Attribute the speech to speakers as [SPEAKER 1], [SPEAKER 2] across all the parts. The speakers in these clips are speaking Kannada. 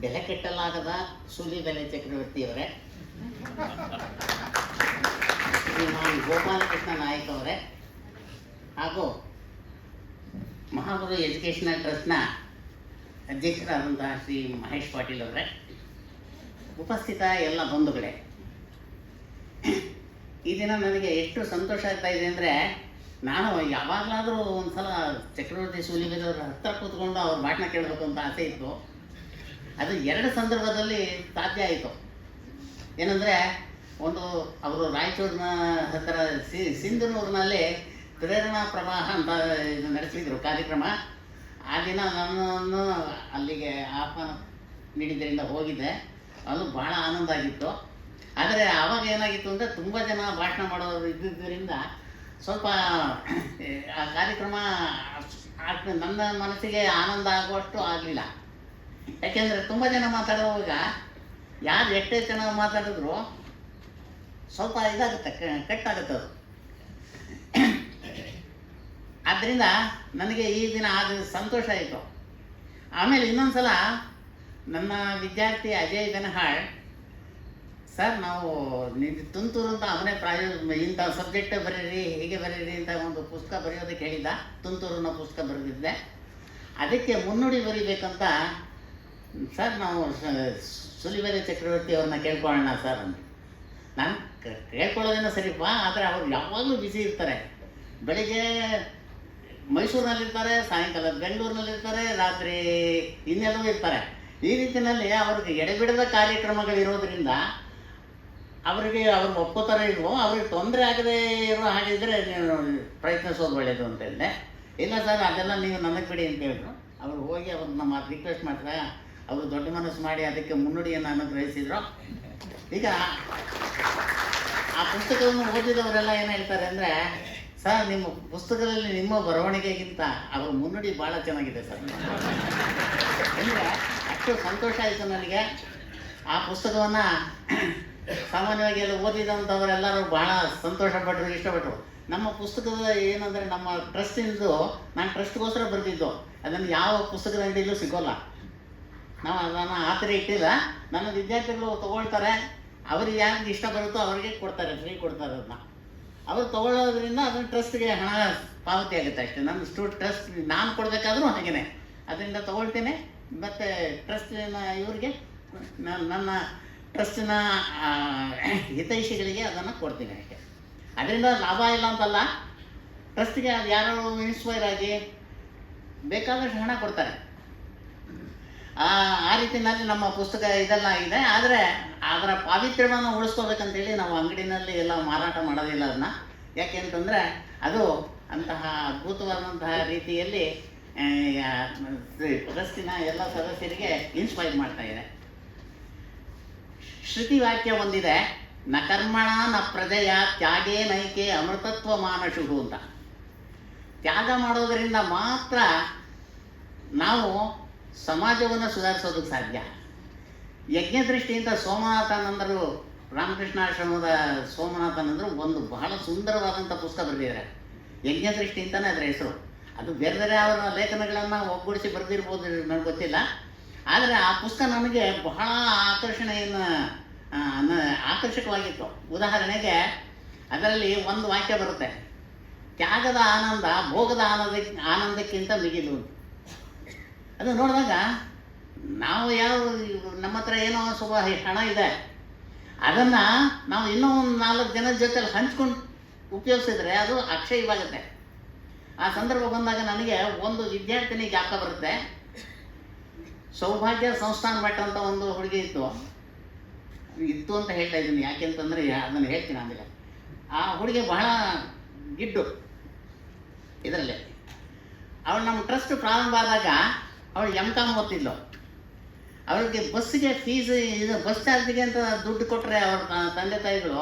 [SPEAKER 1] ಬೆಲೆ ಕೆಟ್ಟಲಾಗದ ಸೂಲಿಬೆಲೆ ಚಕ್ರವರ್ತಿಯವರೇ, ಶ್ರೀಮಾನ್ ಗೋಪಾಲಕೃಷ್ಣ ನಾಯಕ್ ಅವರೇ ಹಾಗೂ ಮಹಾಗುರು ಎಜುಕೇಷನಲ್ ಟ್ರಸ್ಟ್ನ ಅಧ್ಯಕ್ಷರಾದಂತಹ ಶ್ರೀ ಮಹೇಶ್ ಪಾಟೀಲ್ ಅವರೇ, ಉಪಸ್ಥಿತ ಎಲ್ಲ ಬಂಧುಗಳೇ, ಈ ದಿನ ನನಗೆ ಎಷ್ಟು ಸಂತೋಷ ಆಗ್ತಾ ಇದೆ ಅಂದರೆ, ನಾನು ಯಾವಾಗಲಾದರೂ ಒಂದು ಸಲ ಚಕ್ರವರ್ತಿ ಸೂಲಿಬೆಲೆಯವರ ಹತ್ತಿರ ಕೂತ್ಕೊಂಡು ಅವ್ರ ಭಾಷಣ ಕೇಳಬೇಕು ಅಂತ ಆಸೆ ಇತ್ತು. ಅದು ಎರಡು ಸಂದರ್ಭದಲ್ಲಿ ಸಾಧ್ಯ ಆಯಿತು. ಏನಂದರೆ, ಒಂದು ಅವರು ರಾಯಚೂರಿನ ಹತ್ತಿರ ಸಿಂಧನೂರಿನಲ್ಲಿ ಪ್ರೇರಣಾ ಪ್ರವಾಹ ಅಂತ ನಡೆಸಿದರು ಕಾರ್ಯಕ್ರಮ. ಆ ದಿನ ನನ್ನನ್ನು ಅಲ್ಲಿಗೆ ಆಹ್ವಾನ ನೀಡಿದ್ದರಿಂದ ಹೋಗಿದ್ದೆ. ಅದು ಭಾಳ ಆನಂದ ಆಗಿತ್ತು. ಆದರೆ ಆವಾಗ ಏನಾಗಿತ್ತು ಅಂದರೆ, ತುಂಬ ಜನ ಭಾಷಣ ಮಾಡೋರು ಇದ್ದಿದ್ದರಿಂದ ಸ್ವಲ್ಪ ಆ ಕಾರ್ಯಕ್ರಮ ನನ್ನ ಮನಸ್ಸಿಗೆ ಆನಂದ ಆಗುವಷ್ಟು ಆಗಲಿಲ್ಲ. ಯಾಕೆಂದರೆ ತುಂಬ ಜನ ಮಾತಾಡುವಾಗ ಯಾರು ಎಷ್ಟೇ ಚೆನ್ನಾಗಿ ಮಾತಾಡಿದ್ರು ಸ್ವಲ್ಪ ಇದಾಗುತ್ತೆ, ಕಟ್ಟಾಗುತ್ತೆ ಅದು. ಆದ್ದರಿಂದ ನನಗೆ ಈ ದಿನ ಆದ ಸಂತೋಷ ಆಯಿತು. ಆಮೇಲೆ ಇನ್ನೊಂದು ಸಲ ನನ್ನ ವಿದ್ಯಾರ್ಥಿ ಅಜಯ್ ಬೆನಹಾಳ್ ಸರ್, ನಾವು ತುಂತುರು ಅಂತ ಅವನೇ ಇಂಥ ಸಬ್ಜೆಕ್ಟ್ ಬರೀರಿ, ಹೀಗೆ ಬರೀರಿ ಅಂತ ಒಂದು ಪುಸ್ತಕ ಬರೆಯೋದಕ್ಕೆ ಹೇಳಿದ್ದ. ತುಂತುರುನ ಪುಸ್ತಕ ಬರೆದಿದ್ದೆ. ಅದಕ್ಕೆ ಮುನ್ನುಡಿ ಬರೀಬೇಕಂತ, ಸರ್ ನಾವು ಸೂಲಿಬೆಲೆ ಚಕ್ರವರ್ತಿ ಅವ್ರನ್ನ ಕೇಳ್ಕೊಳ್ಳೋಣ ಸರ್ ಅಂತ. ನಾನು ಕೇಳ್ಕೊಳ್ಳೋದೇನೋ ಸರಿಪ್ಪ, ಆದರೆ ಅವರು ಯಾವಾಗಲೂ ಬ್ಯುಸಿ ಇರ್ತಾರೆ. ಬೆಳಿಗ್ಗೆ ಮೈಸೂರಿನಲ್ಲಿರ್ತಾರೆ, ಸಾಯಂಕಾಲ ಬೆಂಗಳೂರಿನಲ್ಲಿರ್ತಾರೆ, ರಾತ್ರಿ ಇನ್ನೆಲ್ಲವೂ ಇರ್ತಾರೆ. ಈ ರೀತಿಯಲ್ಲಿ ಅವ್ರಿಗೆ ಎಡೆಬಿಡದ ಕಾರ್ಯಕ್ರಮಗಳಿರೋದ್ರಿಂದ ಅವರಿಗೆ ಅವ್ರು ಒಪ್ಕೋತಾರೆ ಇಲ್ವೋ, ಅವ್ರಿಗೆ ತೊಂದರೆ ಆಗದೆ ಇರೋ ಹಾಗಿದ್ದರೆ ನೀವು ಪ್ರಯತ್ನಿಸೋದು ಒಳ್ಳೆಯದು ಅಂತ ಹೇಳಿದೆ. ಇಲ್ಲ ಸರ್, ಅದೆಲ್ಲ ನೀವು ನನಗೆ ಬಿಡಿ ಅಂತ ಹೇಳಿದ್ರು. ಅವರು ಹೋಗಿ ಅವ್ರನ್ನ ರಿಕ್ವೆಸ್ಟ್ ಮಾಡ್ತಾರೆ. ಅವರು ದೊಡ್ಡ ಮನಸ್ಸು ಮಾಡಿ ಅದಕ್ಕೆ ಮುನ್ನುಡಿಯನ್ನು ಅನುಗ್ರಹಿಸಿದ್ರು. ಈಗ ಆ ಪುಸ್ತಕವನ್ನು ಓದಿದವರೆಲ್ಲ ಏನು ಹೇಳ್ತಾರೆ ಅಂದರೆ, ಸರ್ ನಿಮ್ಮ ಪುಸ್ತಕದಲ್ಲಿ ನಿಮ್ಮ ಬರವಣಿಗೆಗಿಂತ ಅವ್ರ ಮುನ್ನುಡಿ ಭಾಳ ಚೆನ್ನಾಗಿದೆ ಸರ್ ಅಂದರೆ ಅಷ್ಟು ಸಂತೋಷ ಆಯಿತು ನನಗೆ. ಆ ಪುಸ್ತಕವನ್ನು ಸಾಮಾನ್ಯವಾಗಿ ಎಲ್ಲ ಓದಿದಂಥವರೆಲ್ಲರೂ ಭಾಳ ಸಂತೋಷಪಟ್ಟರು, ಇಷ್ಟಪಟ್ಟರು. ನಮ್ಮ ಪುಸ್ತಕದ ಏನಂದರೆ, ನಮ್ಮ ಟ್ರಸ್ಟಿಂದು, ನಾನು ಟ್ರಸ್ಟ್ಗೋಸ್ಕರ ಬರೆದಿದ್ದು, ಅದನ್ನು ಯಾವ ಪುಸ್ತಕದ ಅಂಗಡಿಯಲ್ಲೂ ಸಿಗೋಲ್ಲ. ನಾವು ಅದನ್ನು ಆ ಥರ ಇಟ್ಟಿಲ್ಲ. ನನ್ನ ವಿದ್ಯಾರ್ಥಿಗಳು ತೊಗೊಳ್ತಾರೆ, ಅವ್ರಿಗೆ ಯಾರಿಗೆ ಇಷ್ಟ ಬರುತ್ತೋ ಅವ್ರಿಗೆ ಕೊಡ್ತಾರೆ, ಫ್ರೀ ಕೊಡ್ತಾರೆ. ಅದನ್ನು ಅವರು ತೊಗೊಳ್ಳೋದ್ರಿಂದ ಅದನ್ನು ಟ್ರಸ್ಟ್ಗೆ ಹಣ ಪಾವತಿ ಆಗುತ್ತೆ ಅಷ್ಟೇ. ನನ್ನ ಟ್ರಸ್ಟ್ ನಾನು ಕೊಡಬೇಕಾದ್ರೂ ಹಾಗೆಯೇ ಅದರಿಂದ ತೊಗೊಳ್ತೇನೆ. ಮತ್ತು ಟ್ರಸ್ಟಿನ ಇವ್ರಿಗೆ ನನ್ನ ಟ್ರಸ್ಟಿನ ಹಿತೈಷಿಗಳಿಗೆ ಅದನ್ನು ಕೊಡ್ತೀನಿ ಅಷ್ಟೇ. ಅದರಿಂದ ಲಾಭ ಇಲ್ಲ ಅಂತಲ್ಲ, ಟ್ರಸ್ಟಿಗೆ ಅದು ಯಾರು ಇನ್ಸ್ಪೈರ್ ಆಗಿ ಬೇಕಾದಷ್ಟು ಹಣ ಕೊಡ್ತಾರೆ. ಆ ರೀತಿಯಲ್ಲಿ ನಮ್ಮ ಪುಸ್ತಕ ಇದೆಲ್ಲ ಇದೆ. ಆದರೆ ಅದರ ಪಾವಿತ್ರ್ಯವನ್ನು ಉಳಿಸ್ಕೋಬೇಕಂತೇಳಿ ನಾವು ಅಂಗಡಿನಲ್ಲಿ ಎಲ್ಲ ಮಾರಾಟ ಮಾಡೋದಿಲ್ಲ ಅದನ್ನ. ಯಾಕೆಂತಂದರೆ ಅದು ಅಂತಹ ಅದ್ಭುತವಾದಂತಹ ರೀತಿಯಲ್ಲಿ ಟ್ರಸ್ಟಿನ ಎಲ್ಲ ಸದಸ್ಯರಿಗೆ ಇನ್ಸ್ಪೈರ್ ಮಾಡ್ತಾ ಇದೆ. ಶ್ರುತಿ ವಾಕ್ಯ ಒಂದಿದೆ, ನ ಕರ್ಮಣ ನ ಪ್ರಜೆಯ ತ್ಯಾಗೇ ನೈಕೆ ಅಮೃತತ್ವ ಮಾನಶುಹು ಅಂತ. ತ್ಯಾಗ ಮಾಡೋದರಿಂದ ಮಾತ್ರ ನಾವು ಸಮಾಜವನ್ನು ಸುಧಾರಿಸೋದಕ್ಕೆ ಸಾಧ್ಯ. ಯಜ್ಞದೃಷ್ಟಿಯಿಂದ ಸೋಮನಾಥಾನಂದರು, ರಾಮಕೃಷ್ಣಾಶ್ರಮದ ಸೋಮನಾಥಾನಂದರು ಒಂದು ಬಹಳ ಸುಂದರವಾದಂಥ ಪುಸ್ತಕ ಬರೆದಿದ್ದಾರೆ. ಯಜ್ಞದೃಷ್ಟಿ ಅಂತಲೇ ಅದರ ಹೆಸರು. ಅದು ಬೇರೆ ಬೇರೆ ಅವರ ಲೇಖನಗಳನ್ನು ಒಗ್ಗೂಡಿಸಿ ಬರೆದಿರ್ಬೋದು, ನನಗೆ ಗೊತ್ತಿಲ್ಲ. ಆದರೆ ಆ ಪುಸ್ತಕ ನನಗೆ ಬಹಳ ಆಕರ್ಷಕವಾಗಿತ್ತು. ಉದಾಹರಣೆಗೆ ಅದರಲ್ಲಿ ಒಂದು ವಾಕ್ಯ ಬರುತ್ತೆ, ತ್ಯಾಗದ ಆನಂದ ಭೋಗದ ಆನಂದಕ್ಕಿಂತ ಮಿಗಿಲು. ಅದು ನೋಡಿದಾಗ ನಾವು ನಮ್ಮ ಹತ್ರ ಏನೋ ಸ್ವಲ್ಪ ಹಣ ಇದೆ, ಅದನ್ನು ನಾವು ಇನ್ನೂ ಒಂದು 4 ಜನದ ಜೊತೆಲಿ ಹಂಚ್ಕೊಂಡು ಉಪಯೋಗಿಸಿದ್ರೆ ಅದು ಅಕ್ಷಯವಾಗುತ್ತೆ. ಆ ಸಂದರ್ಭ ಬಂದಾಗ ನನಗೆ ಒಂದು ವಿದ್ಯಾರ್ಥಿನಿ ಜ್ಞಾಪಕ ಬರುತ್ತೆ. ಸೌಭಾಗ್ಯ ಸಂಸ್ಥಾನ ಭಟ್ ಅಂತ ಒಂದು ಹುಡುಗಿ ಇತ್ತು ಅಂತ ಹೇಳ್ತಾ ಇದ್ದೀನಿ. ಯಾಕೆಂತಂದರೆ ಅದನ್ನು ಹೇಳ್ತೀನಿ ಆಮೇಲೆ. ಆ ಹುಡುಗಿ ಬಹಳ ಗಿಡ್ಡು ಇದರಲ್ಲಿ. ಅವಳು ನಮ್ಮ ಟ್ರಸ್ಟ್ ಪ್ರಾರಂಭ ಆದಾಗ ಅವಳು M.Com ಓದ್ತಿದ್ಲು. ಅವಳಿಗೆ ಬಸ್ಸಿಗೆ ಫೀಸ್, ಇದು ಬಸ್ ಚಾರ್ಜಿಗೆ ಅಂತ ದುಡ್ಡು ಕೊಟ್ಟರೆ ಅವ್ರ ತಂದೆ ತಾಯಿಗಳು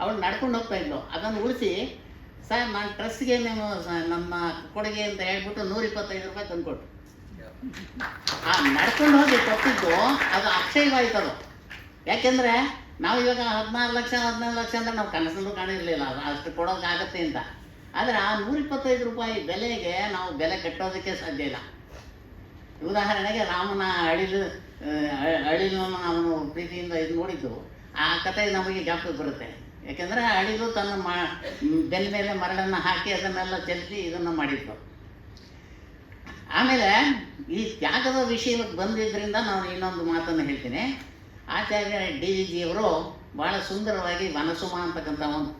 [SPEAKER 1] ಅವಳು ನಡ್ಕೊಂಡು ಹೋಗ್ತಾ ಇದ್ಲು. ಅದನ್ನು ಉಳಿಸಿ, ಸರ್ ನಾನು ಟ್ರಸ್ಟ್ಗೆ ನೀವು ನಮ್ಮ ಕೊಡುಗೆ ಅಂತ ಹೇಳ್ಬಿಟ್ಟು 125 ರೂಪಾಯಿ ತಂದುಕೊಟ್ಟು ಆ ನಡ್ಕೊಂಡು ಹೋಗಿ ಕೊಟ್ಟಿದ್ದು ಅದು ಅಕ್ಷಯವಾಯ್ತದು. ಯಾಕೆಂದರೆ ನಾವು ಇವಾಗ 16 ಲಕ್ಷ 17 ಲಕ್ಷ ಅಂದರೆ ನಾವು ಕನಸಲ್ಲೂ ಕಾಣಿರಲಿಲ್ಲ ಅಷ್ಟು ಕೊಡೋಕ್ಕಾಗತ್ತೆ ಅಂತ. ಆದರೆ ಆ 125 ರೂಪಾಯಿ ಬೆಲೆಗೆ ನಾವು ಬೆಲೆ ಕಟ್ಟೋದಕ್ಕೆ ಸಾಧ್ಯ ಇಲ್ಲ. ಉದಾಹರಣೆಗೆ ರಾಮನ ಅಳಿಲನ್ನು ಅವನು ಪ್ರೀತಿಯಿಂದ ಇದು ನೋಡಿದ್ದು, ಆ ಕಥೆ ನಮಗೆ ಜ್ಞಾಪಕಕ್ಕೆ ಬರುತ್ತೆ. ಯಾಕೆಂದರೆ ಅಳಿಲು ತನ್ನ ಬೆನ್ನ ಮೇಲೆ ಮರಳನ್ನು ಹಾಕಿ ಅದನ್ನೆಲ್ಲ ಚೆಲ್ಲಿ ಇದನ್ನು ಮಾಡಿದ್ದು. ಆಮೇಲೆ ಈ ತ್ಯಾಗದ ವಿಷಯಕ್ಕೆ ಬಂದಿದ್ದರಿಂದ ನಾನು ಇನ್ನೊಂದು ಮಾತನ್ನು ಹೇಳ್ತೀನಿ. ಆಚಾರ್ಯ ಡಿ ವಿ ಜಿಯವರು ಭಾಳ ಸುಂದರವಾಗಿ ವನಸುಮ ಅಂತಕ್ಕಂಥ ಒಂದು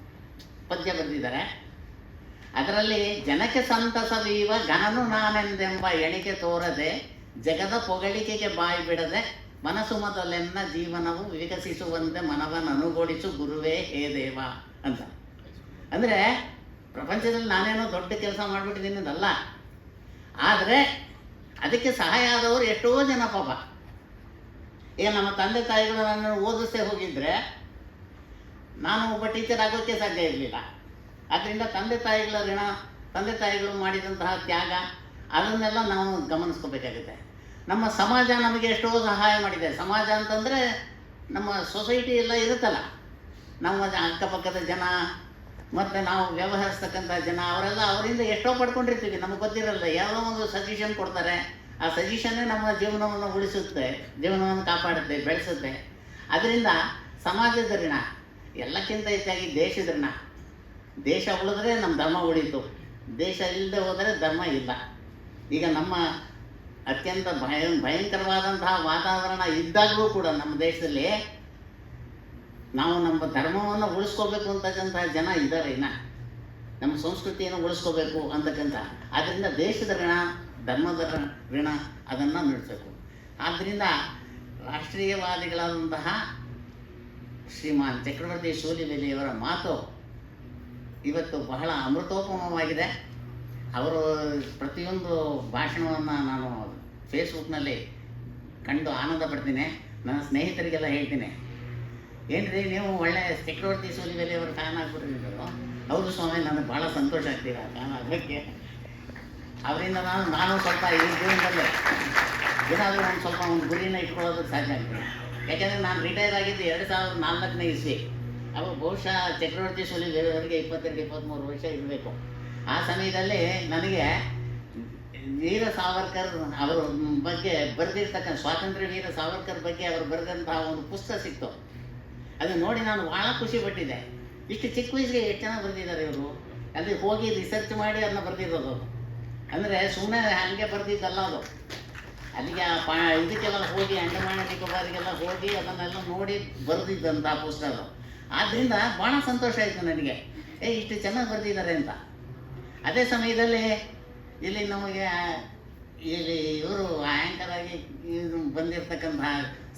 [SPEAKER 1] ಪದ್ಯ ಬರೆದಿದ್ದಾರೆ. ಅದರಲ್ಲಿ ಜನಕ್ಕೆ ಸಂತಸವೀವ ಘನನು ನಾನೆಂದೆಂಬ ಎಣಿಕೆ ತೋರದೆ ಜಗದ ಪೊಗಳಿಕೆಗೆ ಬಾಯಿ ಬಿಡದೆ ಮನಸುಮದಲ್ಲೆನ್ನ ಜೀವನವು ವಿಕಸಿಸುವಂತೆ ಮನವನ್ನನುಗೊಳಿಸು ಗುರುವೇ ಹೇ ದೇವ ಅಂತ. ಅಂದರೆ ಪ್ರಪಂಚದಲ್ಲಿ ನಾನೇನೋ ದೊಡ್ಡ ಕೆಲಸ ಮಾಡಿಬಿಟ್ಟಿದ್ದೀನಿ ಅಲ್ಲ, ಆದರೆ ಅದಕ್ಕೆ ಸಹಾಯ ಆದವರು ಎಷ್ಟೋ ಜನ ಪಾಪ. ಈಗ ನಮ್ಮ ತಂದೆ ತಾಯಿಗಳು ನನ್ನನ್ನು ಓದಿಸೇ ಹೋಗಿದ್ದರೆ ನಾನು ಒಬ್ಬ ಟೀಚರ್ ಆಗೋಕ್ಕೆ ಸಾಧ್ಯ ಇರಲಿಲ್ಲ. ಆದ್ದರಿಂದ ತಂದೆ ತಾಯಿಗಳು ಮಾಡಿದಂತಹ ತ್ಯಾಗ ಅದನ್ನೆಲ್ಲ ನಾವು ಗಮನಿಸ್ಕೋಬೇಕಾಗುತ್ತೆ. ನಮ್ಮ ಸಮಾಜ ನಮಗೆ ಎಷ್ಟೋ ಸಹಾಯ ಮಾಡಿದೆ. ಸಮಾಜ ಅಂತಂದರೆ ನಮ್ಮ ಸೊಸೈಟಿ ಎಲ್ಲ ಇರುತ್ತಲ್ಲ, ನಮ್ಮ ಅಕ್ಕಪಕ್ಕದ ಜನ ಮತ್ತು ನಾವು ವ್ಯವಹರಿಸ್ತಕ್ಕಂಥ ಜನ, ಅವರಿಂದ ಎಷ್ಟೋ ಪಡ್ಕೊಂಡಿರ್ತೀವಿ, ನಮಗೆ ಗೊತ್ತಿರಲ್ಲ. ಯಾವುದೋ ಒಂದು ಸಜೆಷನ್ ಕೊಡ್ತಾರೆ, ಆ ಸಜೆಷನ್ನೇ ನಮ್ಮ ಜೀವನವನ್ನು ಉಳಿಸುತ್ತೆ, ಜೀವನವನ್ನು ಕಾಪಾಡುತ್ತೆ, ಬೆಳೆಸುತ್ತೆ. ಅದರಿಂದ ಸಮಾಜದ ಋಣ, ಎಲ್ಲಕ್ಕಿಂತ ಹೆಚ್ಚಾಗಿ ದೇಶದ ಋಣ. ದೇಶ ಉಳಿದ್ರೆ ನಮ್ಮ ಧರ್ಮ ಉಳೀತು, ದೇಶ ಇಲ್ಲದೆ ಹೋದರೆ ಧರ್ಮ ಇಲ್ಲ. ಈಗ ನಮ್ಮ ಅತ್ಯಂತ ಭಯಂಕರವಾದಂತಹ ವಾತಾವರಣ ಇದ್ದಾಗಲೂ ಕೂಡ ನಮ್ಮ ದೇಶದಲ್ಲಿ ನಾವು ನಮ್ಮ ಧರ್ಮವನ್ನು ಉಳಿಸ್ಕೋಬೇಕು ಅಂತಕ್ಕಂಥ ಜನ ಇದ್ದಾರೆ. ಇನ್ನು ನಮ್ಮ ಸಂಸ್ಕೃತಿಯನ್ನು ಉಳಿಸ್ಕೋಬೇಕು ಅಂತಕ್ಕಂಥ, ಆದ್ದರಿಂದ ದೇಶದ ಋಣ, ಧರ್ಮದ ಋಣ ಅದನ್ನು ನಡೆಸಬೇಕು. ಆದ್ದರಿಂದ ರಾಷ್ಟ್ರೀಯವಾದಿಗಳಾದಂತಹ ಶ್ರೀಮಾನ್ ಚಕ್ರವರ್ತಿ ಸೂಲಿಬೆಲೆಯವರ ಮಾತು ಇವತ್ತು ಬಹಳ ಅಮೃತೋಪಮವಾಗಿದೆ. ಅವರು ಪ್ರತಿಯೊಂದು ಭಾಷಣವನ್ನು ನಾನು ಫೇಸ್ಬುಕ್ನಲ್ಲಿ ಕಂಡು ಆನಂದ ಪಡ್ತೀನಿ. ನನ್ನ ಸ್ನೇಹಿತರಿಗೆಲ್ಲ ಹೇಳ್ತೀನಿ, ಏನ್ರಿ ನೀವು ಒಳ್ಳೆ ಚಕ್ರವರ್ತಿ ಸೂಲಿಬೆಲೆಯವರು ಫ್ಯಾನ್ ಆಗಿಬಿಟ್ಟಿದ್ರು. ಹೌದು ಸ್ವಾಮಿ, ನನಗೆ ಭಾಳ ಸಂತೋಷ ಆಗ್ತೀರ ಫ್ಯಾನ್ ಆಗಲಿಕ್ಕೆ. ಅವರಿಂದ ನಾನು ಸ್ವಲ್ಪ ಈ ಜೀವನದಲ್ಲಿ ಏನಾದರೂ ಒಂದು ಗುರಿನ ಇಟ್ಕೊಳ್ಳೋದಕ್ಕೆ ಸಾಧ್ಯ ಆಗ್ತೀನಿ. ಯಾಕೆಂದರೆ ನಾನು ರಿಟೈರ್ ಆಗಿದ್ದು 2004ನೇ ಇಸ್ವಿ. ಅವಾಗ ಬಹುಶಃ ಚಕ್ರವರ್ತಿ ಸೂಲಿಬೆಲೆಯವರಿಗೆ 22-23 ವರ್ಷ ಇರಬೇಕು. ಆ ಸಮಯದಲ್ಲಿ ನನಗೆ ವೀರ ಸಾವರ್ಕರ್ ಅವರ ಬಗ್ಗೆ ಬರೆದಿರ್ತಕ್ಕಂಥ ಸ್ವಾತಂತ್ರ್ಯ ವೀರ ಸಾವರ್ಕರ್ ಬಗ್ಗೆ ಅವರು ಬರೆದಂತಹ ಒಂದು ಪುಸ್ತಕ ಸಿಕ್ತು. ಅದನ್ನು ನೋಡಿ ನಾನು ಭಾಳ ಖುಷಿ ಪಟ್ಟಿದ್ದೆ. ಇಷ್ಟು ಚಿಕ್ಕ ವಯಸ್ಸಿಗೆ ಎಷ್ಟು ಚೆನ್ನಾಗಿ ಬರೆದಿದ್ದಾರೆ ಇವರು. ಅಲ್ಲಿ ಹೋಗಿ ರಿಸರ್ಚ್ ಮಾಡಿ ಅದನ್ನ ಬರೆದಿರೋದು. ಅಂದರೆ ಸುಮ್ಮನೆ ಹಾಗೆ ಬರೆದಿದ್ದಲ್ಲ ಅದು. ಅಲ್ಲಿಗೆ ಇದಕ್ಕೆಲ್ಲ ಹೋಗಿ ಅಂಡಮಾನ್ ನಿಕೋಬಾರಿಗೆಲ್ಲ ಹೋಗಿ ಅದನ್ನೆಲ್ಲ ನೋಡಿ ಬರೆದಿದ್ದಂಥ ಪುಸ್ತಕ. ಆದ್ದರಿಂದ ಭಾಳ ಸಂತೋಷ ಆಯಿತು ನನಗೆ, ಇಷ್ಟು ಚೆನ್ನಾಗಿ ಬರೆದಿದ್ದಾರೆ ಅಂತ. ಅದೇ ಸಮಯದಲ್ಲಿ ಇಲ್ಲಿ ನಮಗೆ ಇವರು ಆ್ಯಂಕರ್ ಆಗಿ ಬಂದಿರತಕ್ಕಂಥ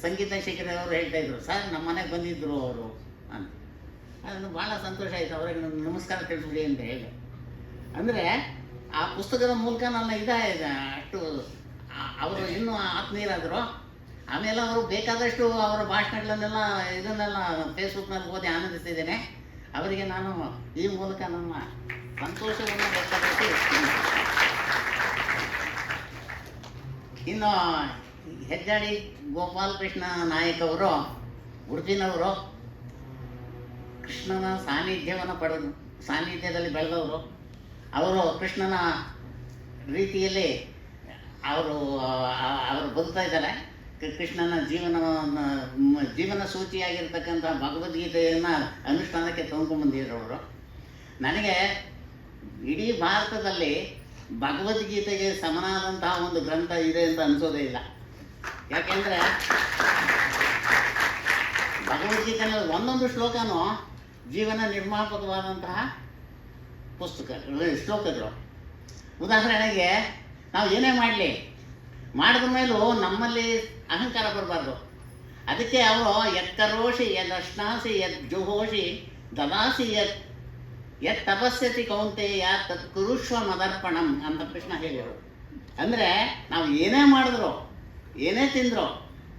[SPEAKER 1] ಸಂಗೀತ ಶಿಖರ ಅವರು ಹೇಳ್ತಾಯಿದ್ರು, ಸರ್ ನಮ್ಮ ಮನೆಗೆ ಬಂದಿದ್ದರು ಅವರು ಅಂತ. ಅದನ್ನು ಭಾಳ ಸಂತೋಷ ಆಯಿತು. ಅವ್ರಿಗೆ ನಮಸ್ಕಾರ ತಿಳಿಸ್ಬಿಡಿ ಅಂತ ಹೇಳಿ. ಅಂದರೆ ಆ ಪುಸ್ತಕದ ಮೂಲಕ ನನ್ನ ಇದಾಗಿದೆ. ಅಷ್ಟು ಅವರು ಇನ್ನೂ ಆತ್ಮೀಯರಾದರು. ಆಮೇಲೆ ಅವರು ಬೇಕಾದಷ್ಟು ಅವರ ಭಾಷಣಗಳನ್ನೆಲ್ಲ ಇದನ್ನೆಲ್ಲ ಫೇಸ್ಬುಕ್ನಲ್ಲಿ ಓದಿ ಆನಂದಿಸ್ತಿದ್ದೇನೆ. ಅವರಿಗೆ ನಾನು ಈ ಮೂಲಕ ನಮ್ಮ ಸಂತೋಷವನ್ನು ವ್ಯಕ್ತಪಡಿಸಿ, ಇನ್ನು ಹೆಜ್ಜಾಡಿ ಗೋಪಾಲಕೃಷ್ಣ ನಾಯಕ್ ಅವರು ಉಡುಪಿನವರು, ಕೃಷ್ಣನ ಸಾನ್ನಿಧ್ಯದಲ್ಲಿ ಬೆಳೆದವರು. ಅವರು ಕೃಷ್ಣನ ರೀತಿಯಲ್ಲಿ ಅವರು ಬದುಕ್ತಾ ಇದ್ದಾರೆ. ಕೃಷ್ಣನ ಜೀವನ ಸೂಚಿಯಾಗಿರ್ತಕ್ಕಂಥ ಭಗವದ್ಗೀತೆಯನ್ನು ಅನುಷ್ಠಾನಕ್ಕೆ ತಂದ್ಕೊಂಡ್ಬಂದಿರೋರು. ನನಗೆ ಇಡೀ ಭಾರತದಲ್ಲಿ ಭಗವದ್ಗೀತೆಗೆ ಸಮನಾದಂತಹ ಒಂದು ಗ್ರಂಥ ಇದೆ ಅಂತ ಅನಿಸೋದೇ ಇಲ್ಲ. ಯಾಕೆಂದರೆ ಭಗವದ್ಗೀತೆಯಲ್ಲಿ ಒಂದೊಂದು ಶ್ಲೋಕನೂ ಜೀವನ ನಿರ್ಮಾಪಕವಾದಂತಹ ಶ್ಲೋಕಗಳು. ಉದಾಹರಣೆಗೆ ನಾವು ಏನೇ ಮಾಡಲಿ, ಮಾಡಿದ ಮೇಲೂ ನಮ್ಮಲ್ಲಿ ಅಹಂಕಾರ ಬರಬಾರ್ದು. ಅದಕ್ಕೆ ಅವರು ಯತ್ಕರೋಷಿ ಯದಶ್ನಾಸಿ ಯಜ್ಜುಹೋಷಿ ದದಾಸಿ ಯತ್ ತಪಸ್ಯತಿ ಕೌಂತೆಯ ತತ್ ಕುರುಷ್ವ ಮದರ್ಪಣಂ ಅಂತ ಕೃಷ್ಣ ಹೇಳಿದರು. ಅಂದರೆ ನಾವು ಏನೇ ಮಾಡಿದ್ರು, ಏನೇ ತಿಂದ್ರು,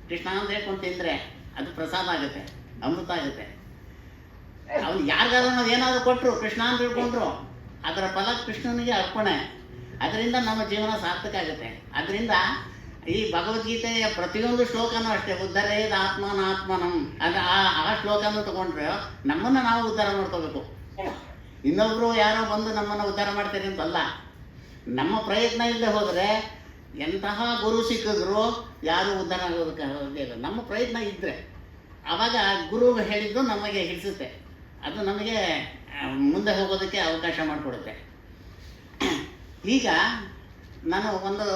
[SPEAKER 1] ಕೃಷ್ಣ ಅಂತ ಹೇಳ್ಕೊಂಡು ತಿಂದರೆ ಅದು ಪ್ರಸಾದ ಆಗುತ್ತೆ, ಅಮೃತ ಆಗುತ್ತೆ. ಅವ್ನು ಯಾರಿಗಾದ್ರೂ ನಾವು ಏನಾದರೂ ಕೊಟ್ಟರು, ಕೃಷ್ಣ ಅಂತ ಹೇಳ್ಕೊಂಡ್ರು, ಅದರ ಫಲ ಕೃಷ್ಣನಿಗೆ ಅರ್ಪಣೆ. ಅದರಿಂದ ನಮ್ಮ ಜೀವನ ಸಾರ್ಥಕ ಆಗುತ್ತೆ. ಅದರಿಂದ ಈ ಭಗವದ್ಗೀತೆಯ ಪ್ರತಿಯೊಂದು ಶ್ಲೋಕನೂ ಅಷ್ಟೇ, ಉದ್ಧರೇದ ಆತ್ಮನಾತ್ಮನಂ. ಅದು ಆ ಶ್ಲೋಕನೂ ತಗೊಂಡ್ರೆ ನಮ್ಮನ್ನು ನಾವು ಉದ್ಧಾರ ಮಾಡ್ಕೋಬೇಕು. ಇನ್ನೊಬ್ಬರು ಯಾರೋ ಬಂದು ನಮ್ಮನ್ನು ಉದ್ಧಾರ ಮಾಡ್ತಾರೆ ಅಂತಲ್ಲ. ನಮ್ಮ ಪ್ರಯತ್ನ ಇಲ್ಲದೆ ಹೋದರೆ ಎಂತಹ ಗುರು ಸಿಕ್ಕಿದ್ರು ಯಾರು ಉದ್ಧಾರ ಆಗೋದಕ್ಕೆ ಇಲ್ಲ. ನಮ್ಮ ಪ್ರಯತ್ನ ಇದ್ದರೆ ಆವಾಗ ಗುರು ಹೇಳಿದ್ದು ನಮಗೆ ಹಿಡಿಸುತ್ತೆ, ಅದು ನಮಗೆ ಮುಂದೆ ಹೋಗೋದಕ್ಕೆ ಅವಕಾಶ ಮಾಡಿಕೊಡುತ್ತೆ. ಈಗ ನಾನು ಒಂದು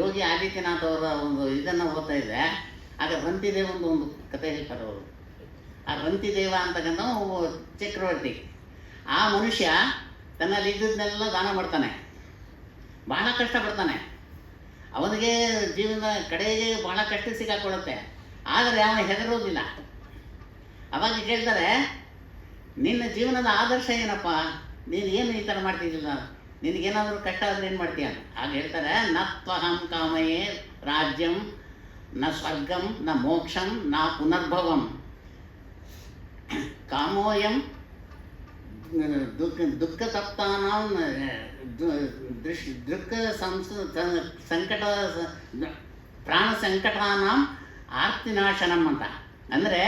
[SPEAKER 1] ಯೋಗಿ ಆದಿತ್ಯನಾಥ್ ಅವರ ಒಂದು ಇದನ್ನು ಓದ್ತಾ ಇದ್ದೆ. ಆಗ ರಂತಿದೇವ ಒಂದು ಕಥೆ ಹೇಳ್ತಾರೆ ಅವರು. ಆ ರಂತಿದೇವ ಅಂತಕ್ಕಂಥ ಚಕ್ರವರ್ತಿ, ಆ ಮನುಷ್ಯ ತನ್ನಲ್ಲಿ ಇದ್ದದನ್ನೆಲ್ಲ ದಾನ ಮಾಡ್ತಾನೆ, ಬಹಳ ಕಷ್ಟಪಡ್ತಾನೆ. ಅವನಿಗೆ ಜೀವನದ ಕಡೆಗೆ ಬಹಳ ಕಷ್ಟ ಸಿಕ್ಕಾಕೊಳ್ಳುತ್ತೆ, ಆದರೆ ಅವನು ಹೆದರೋದಿಲ್ಲ. ಅವಾಗ ಕೇಳ್ತಾರೆ, ನಿನ್ನ ಜೀವನದ ಆದರ್ಶ ಏನಪ್ಪ, ನೀನು ಏನು ಈ ಥರ ಮಾಡ್ತಿದ್ದಿಲ್ಲ, ನಿನಗೇನಾದರೂ ಕಷ್ಟ ಆದರೆ ಏನು ಮಾಡ್ತೀಯ? ಆಗ ಹೇಳ್ತಾರೆ, ನ ತ್ವಹಂ ಕಾಮಯೇ ರಾಜ್ಯಂ ನ ಸ್ವರ್ಗಂ ನ ಮೋಕ್ಷಂ ನ ಪುನರ್ಭವಂ ಕಾಮೋಯಂ ದುಃಖ ಸಪ್ತಾನಾಂ ದುಃಖ ಸಂಕಟ ಪ್ರಾಣ ಸಂಕಟಾನಾಂ ಆರ್ತಿನಾಶನಂ ಅಂತ. ಅಂದರೆ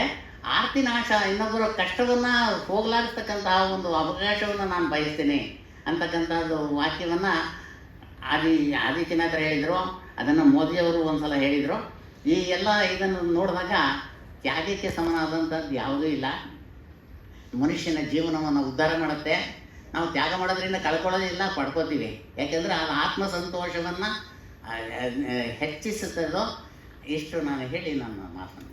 [SPEAKER 1] ಆರ್ತಿನಾಶ, ಇನ್ನೊಬ್ಬರ ಕಷ್ಟವನ್ನು ಹೋಗಲಾಡಿಸ್ತಕ್ಕಂತಹ ಒಂದು ಅವಕಾಶವನ್ನು ನಾನು ಬಯಸ್ತೇನೆ ಅಂತಕ್ಕಂಥದ್ದು ವಾಕ್ಯವನ್ನು ಆದಿತ್ಯನಾಥರು ಹೇಳಿದರು. ಅದನ್ನು ಮೋದಿಯವರು ಒಂದು ಸಲ ಹೇಳಿದರು. ಈ ಎಲ್ಲ ಇದನ್ನು ನೋಡಿದಾಗ ತ್ಯಾಗಕ್ಕೆ ಸಮನಾದಂಥದ್ದು ಯಾವುದೂ ಇಲ್ಲ. ಮನುಷ್ಯನ ಜೀವನವನ್ನು ಉದ್ಧಾರ ಮಾಡುತ್ತೆ. ನಾವು ತ್ಯಾಗ ಮಾಡೋದ್ರಿಂದ ಕಳ್ಕೊಳ್ಳೋದಿಲ್ಲ, ಪಡ್ಕೋತೀವಿ. ಯಾಕೆಂದರೆ ಅದು ಆತ್ಮಸಂತೋಷವನ್ನು ಹೆಚ್ಚಿಸುತ್ತದೋ. ಇಷ್ಟು ನಾನು ಹೇಳಿ ನನ್ನ ಮಾತನ್ನು